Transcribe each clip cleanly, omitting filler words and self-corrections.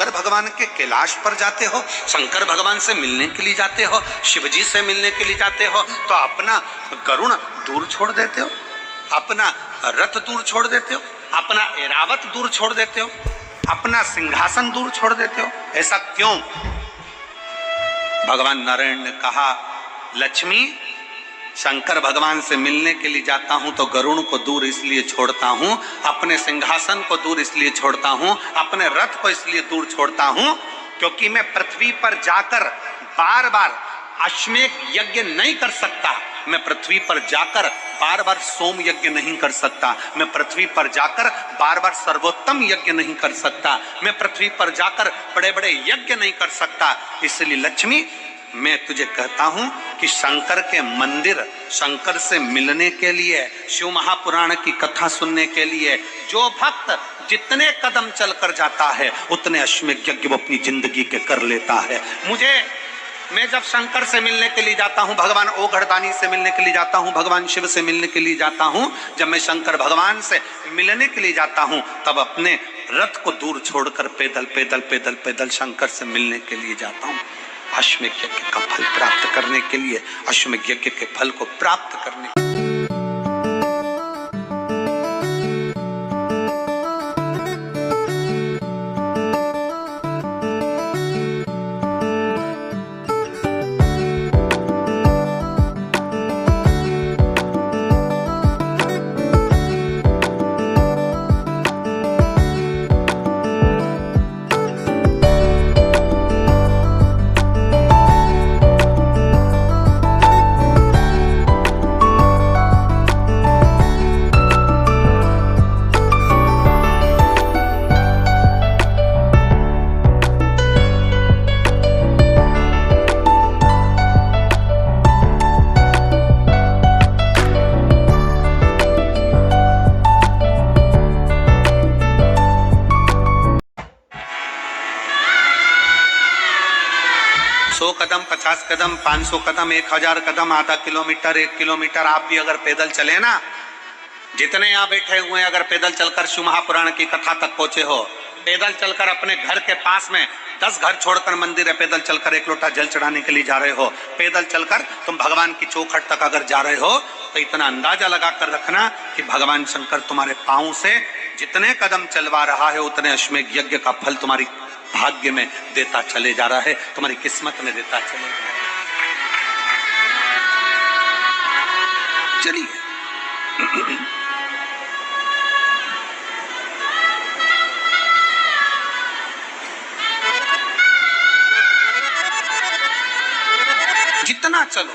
शंकर भगवान के कैलाश पर जाते हो, शंकर भगवान से मिलने के लिए जाते हो, शिव जी से मिलने के लिए जाते हो, तो अपना गरुड़ दूर छोड़ देते हो, अपना रथ दूर छोड़ देते हो, अपना ऐरावत दूर छोड़ देते हो, अपना सिंहासन दूर छोड़ देते हो। ऐसा क्यों? भगवान नारायण ने कहा, लक्ष्मी, शंकर भगवान से मिलने के लिए जाता हूं तो गरुड़ को दूर इसलिए छोड़ता हूं, अपने सिंहासन को दूर इसलिए छोड़ता हूं, अपने रथ को इसलिए दूर छोड़ता हूं, क्योंकि मैं पृथ्वी पर जाकर बार बार अश्वमेध यज्ञ नहीं कर सकता। मैं पृथ्वी पर जाकर बार बार सोम यज्ञ नहीं कर सकता। मैं पृथ्वी पर जाकर बार बार सर्वोत्तम यज्ञ नहीं कर सकता। मैं पृथ्वी पर जाकर बड़े बड़े यज्ञ नहीं कर सकता। इसलिए लक्ष्मी, मैं तुझे कहता हूं कि शंकर के मंदिर, शंकर से मिलने के लिए, शिव महापुराण की कथा सुनने के लिए जो भक्त जितने कदम चलकर जाता है उतने अश्वमेध यज्ञ वो अपनी जिंदगी के कर लेता है। मैं जब शंकर से मिलने के लिए जाता हूं, भगवान ओघड़दानी से मिलने के लिए जाता हूं, भगवान शिव से मिलने के लिए जाता हूं, जब मैं शंकर भगवान से मिलने के लिए जाता हूं तब अपने रथ को दूर छोड़कर पैदल पैदल पैदल पैदल शंकर से मिलने के लिए जाता हूं, अश्वमेध यज्ञ का फल प्राप्त करने के लिए, अश्वमेध यज्ञ के फल को प्राप्त करने के लिए। कदम, 50 कदम, 500 कदम, 1000 कदम, आधा किलोमीटर, 1 किलोमीटर आप भी अगर पैदल चले ना, जितने यहाँ बैठे हुए हैं अगर पैदल चलकर शिव महापुराण की कथा तक पहुंचे हो, पैदल चलकर अपने घर के पास में 10 घर छोड़कर मंदिर है, पैदल चलकर 1 लोटा जल चढ़ाने के लिए जा रहे हो, पैदल चलकर तुम भगवान की चौखट तक अगर जा रहे हो, तो इतना अंदाजा लगा कर रखना कि भगवान शंकर तुम्हारे पांव से जितने कदम चलवा रहा है उतने अश्वमेध यज्ञ का फल तुम्हारी भाग्य में देता चले जा रहा है, तुम्हारी किस्मत में देता चले जा रहा है। चलिए जितना चलो।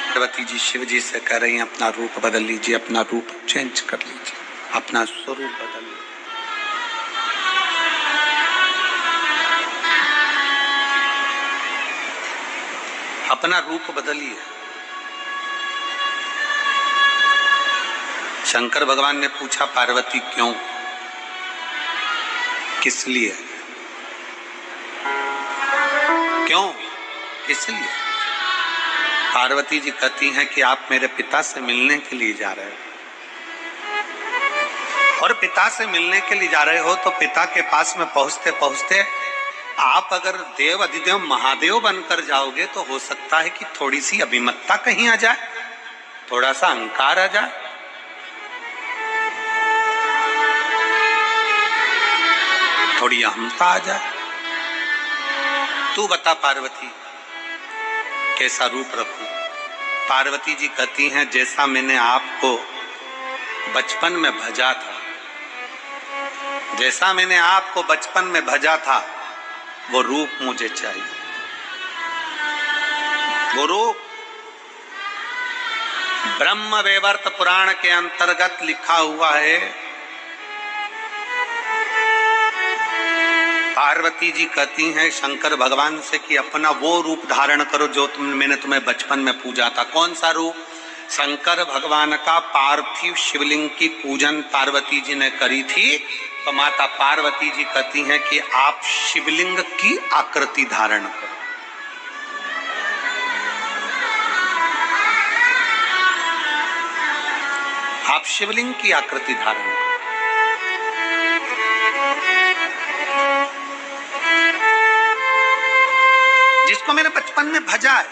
पार्वती जी शिव जी से कह रही हैं, अपना रूप बदल लीजिए, अपना रूप चेंज कर लीजिए, अपना स्वरूप बदल लीजिए। अपना रूप बदलिए। शंकर भगवान ने पूछा, पार्वती क्यों, किस लिए, क्यों, किस लिए? पार्वती जी कहती हैं कि आप मेरे पिता से मिलने के लिए जा रहे हो, और पिता से मिलने के लिए जा रहे हो तो पिता के पास में पहुंचते पहुंचते आप अगर देव अधिदेव महादेव बनकर जाओगे तो हो सकता है कि थोड़ी सी अभिमतता कहीं आ जाए, थोड़ा सा अहंकार आ जाए। थोड़ी अहमता आ जाए। तू बता पार्वती, कैसा रूप रखूं? पार्वती जी कहती हैं, जैसा मैंने आपको बचपन में भजा था, जैसा मैंने आपको बचपन में भजा था वो रूप मुझे चाहिए। वो रूप ब्रह्म वैवर्त पुराण के अंतर्गत लिखा हुआ है। पार्वती जी कहती हैं शंकर भगवान से कि अपना वो रूप धारण करो जो मैंने तुम्हें बचपन में पूजा था। कौन सा रूप? शंकर भगवान का पार्थिव शिवलिंग की पूजन पार्वती जी ने करी थी, तो माता पार्वती जी कहती हैं कि आप शिवलिंग की आकृति धारण करो। आप शिवलिंग की आकृति धारण करो। तो मैंने बचपन में भजा है।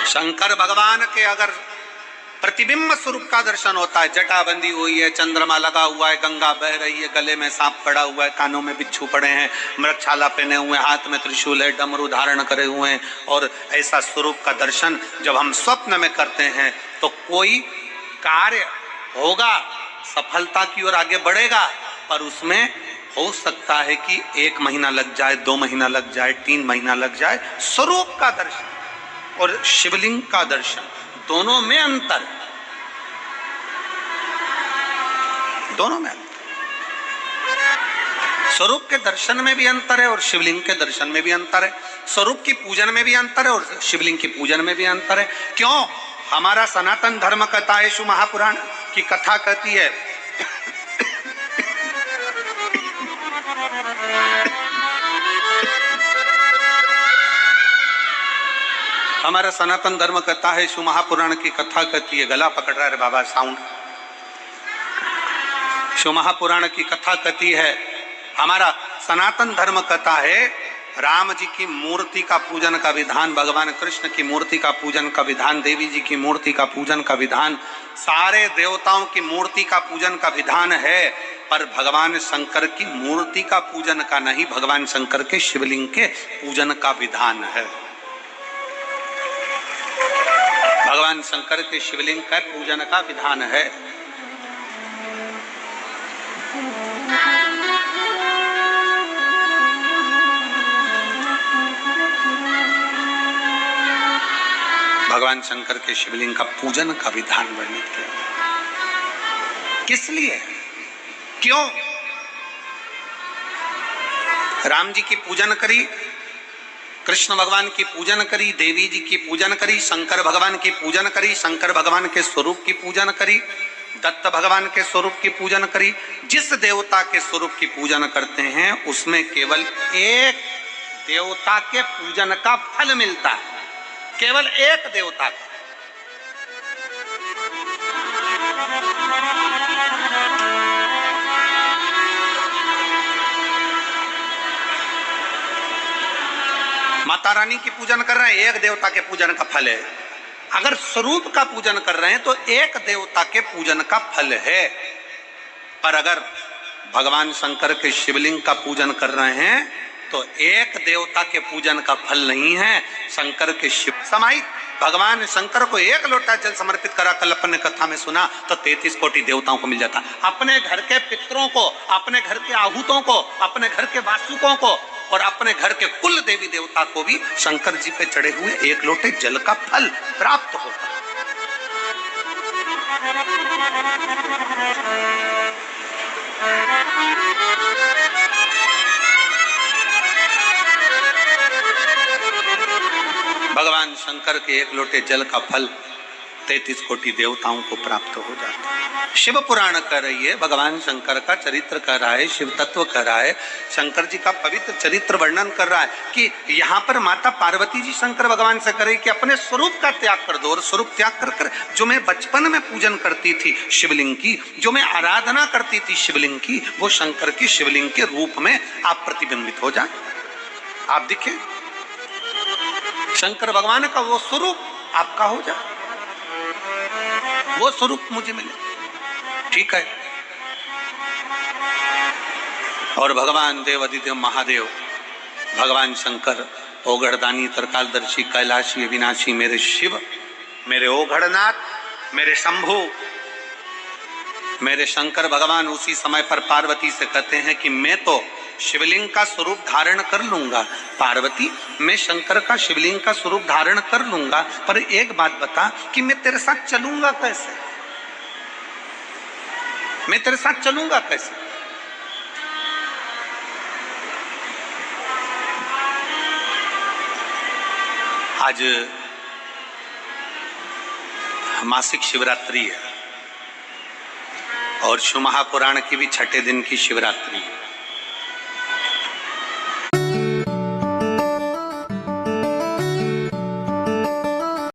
शंकर भगवान के अगर प्रतिबिंब स्वरूप का दर्शन होता है, जटा बंदी हुई है, चंद्रमा लगा हुआ है, गंगा बह रही है, गले में सांप पड़ा हुआ है, कानों में बिच्छू पड़े हैं, मृगछाला पहने हुए, हाथ में त्रिशूल है, डमरू धारण करे हुए हैं, और ऐसा स्वरूप का दर्शन जब हम स्वप्न में करते हैं तो कोई कार्य होगा, सफलता की ओर आगे बढ़ेगा, पर उसमें हो सकता है कि 1 महीना लग जाए, 2 महीना लग जाए, 3 महीना लग जाए। स्वरूप का दर्शन और शिवलिंग का दर्शन, दोनों में अंतर, दोनों में अंतर। स्वरूप के दर्शन में भी अंतर है और शिवलिंग के दर्शन में भी अंतर है। स्वरूप की पूजन में भी अंतर है और शिवलिंग की पूजन में भी अंतर है। क्यों? हमारा सनातन धर्म कथा यीशु महापुराण की कथा कहती है हमारा सनातन धर्म कहता है, शिव महापुराण की कथा कहती है, गला पकड़ रहा है बाबा साउंड। शिव महापुराण की कथा कहती है, हमारा सनातन धर्म कहता है, राम जी की मूर्ति का पूजन का विधान, भगवान कृष्ण की मूर्ति का पूजन का विधान, देवी जी की मूर्ति का पूजन का विधान, सारे देवताओं की मूर्ति का पूजन का विधान है, पर भगवान शंकर की मूर्ति का पूजन का नहीं, भगवान शंकर के शिवलिंग के पूजन का विधान है। भगवान शंकर के शिवलिंग का पूजन का विधान है। भगवान शंकर के शिवलिंग का पूजन का विधान वर्णित किया। किस लिए? क्यों? राम जी की पूजन करी, कृष्ण भगवान की पूजन करी, देवी जी की पूजन करी, शंकर भगवान की पूजन करी, शंकर भगवान के स्वरूप की पूजन करी, दत्त भगवान के स्वरूप की पूजन करी। जिस देवता के स्वरूप की पूजन करते हैं उसमें केवल एक देवता के पूजन का फल मिलता है, केवल एक देवता का। माता रानी की पूजन कर रहे हैं, एक देवता के पूजन का फल है। अगर स्वरूप का पूजन कर रहे हैं तो एक देवता के पूजन का फल है, पर अगर भगवान शंकर के शिवलिंग का पूजन कर रहे हैं तो एक देवता के पूजन का फल नहीं है। शंकर के शिव समाई भगवान शंकर को 1 लोटा जल समर्पित करा, कल अपन ने कथा में सुना, तो 33 कोटि देवताओं को मिल जाता। अपने घर के पितरों को, अपने घर के आहूतों को, अपने घर के वासुकों को और अपने घर के कुल देवी देवता को भी शंकर जी पे चढ़े हुए 1 लोटे जल का फल प्राप्त होता। भगवान शंकर के 1 लोटे जल का फल 33 कोटि देवताओं को प्राप्त हो जाता है। शिव पुराण कर रही है, भगवान शंकर का चरित्र कर रहा है, शिव तत्व कर रहा है, शंकर जी का पवित्र चरित्र वर्णन कर रहा है कि यहाँ पर माता पार्वती जी शंकर भगवान से करे कि अपने स्वरूप का त्याग कर दो, और स्वरूप त्याग कर कर जो मैं बचपन में पूजन करती थी शिवलिंग की, जो मैं आराधना करती थी शिवलिंग की, वो शंकर की शिवलिंग के रूप में आप प्रतिबिंबित हो जाए, आप दिखे, शंकर भगवान का वो स्वरूप आपका हो जाए, वो स्वरूप मुझे मिले, ठीक है। और भगवान देव अधिदेव महादेव, भगवान शंकर ओगढ़दानी, तरकालदर्शी, कैलाशी, अविनाशी, मेरे शिव, मेरे ओगढ़नाथ, मेरे शंभु, मेरे शंकर भगवान उसी समय पर पार्वती से कहते हैं कि मैं तो शिवलिंग का स्वरूप धारण कर लूंगा, पार्वती मैं शंकर का शिवलिंग का स्वरूप धारण कर लूंगा, पर एक बात बता कि मैं तेरे साथ चलूंगा कैसे, मैं तेरे साथ चलूंगा कैसे। आज मासिक शिवरात्रि है और शिव महापुराण की भी 6ठे दिन की शिवरात्रि है।